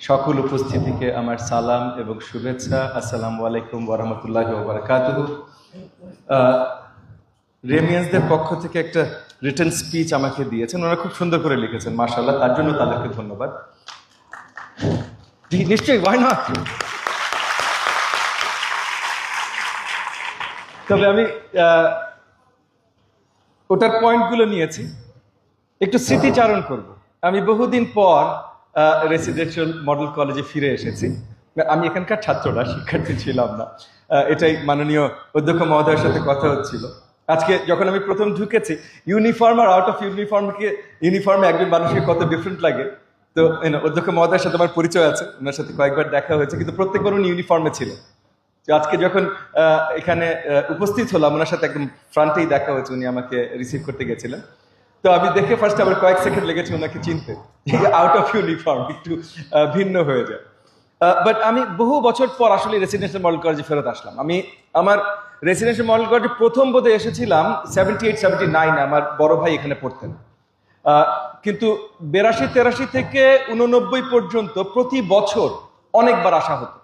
সকল উপস্থিতিকে আমার সালাম এবং শুভেচ্ছা। আসসালামু আলাইকুম ওয়া রাহমাতুল্লাহি ওয়া বারাকাতুহু। রেমিয়েন্সদের পক্ষ থেকে একটা রিটেন স্পিচ আমাকে দিয়েছেন, ওনারা খুব সুন্দর করে লিখেছেন, মাশাআল্লাহ, তার জন্য তাদেরকে ধন্যবাদ। জি, নিশ্চয়ই, ওয়াই নট। তবে আমি ওটার পয়েন্টগুলো নিয়েছি, একটু স্মৃতিচারণ করব। আমি বহুদিন পর রেসিডেন্সিয়াল মডেল কলেজে ফিরে এসেছি। আমি এখানকার ছাত্র না, শিক্ষার্থী ছিলাম না। এটাই মাননীয় অধ্যক্ষ মহোদয়ের সাথে কথা হচ্ছিল আজকে যখন আমি প্রথম ঢুকেছি। ইউনিফর্ম আর আউট অফ ইউনিফর্মে একজন মানুষকে কত ডিফারেন্ট লাগে। তো অধ্যক্ষ মহোদয়ের সাথে আমার পরিচয় আছে, ওনার সাথে কয়েকবার দেখা হয়েছে, কিন্তু প্রত্যেকবার উনি ইউনিফর্মে ছিলেন। তো আজকে যখন এখানে উপস্থিত হলাম, ওনার সাথে একদম ফ্রন্টেই দেখা হয়েছে, উনি আমাকে রিসিভ করতে গেছিলেন। তো আমি দেখে ফার্স্ট আবার কয়েক সেকেন্ড লেগেছে ওনাকে চিনতে, আউট অফ ইউনিফর্ম একটু ভিন্ন হয়ে যায়। বাট আমি বহু বছর পর আসলে রেসিডেন্সিয়াল মডেল কলেজে ফেরত আসলাম। আমি আমার রেসিডেন্সিয়াল মডেল কলেজে প্রথম বোধে এসেছিলাম 78-79-এ, আমার বড় ভাই এখানে পড়তেন। কিন্তু 82-83 থেকে 89 পর্যন্ত প্রতি বছর অনেকবার আসা হতো।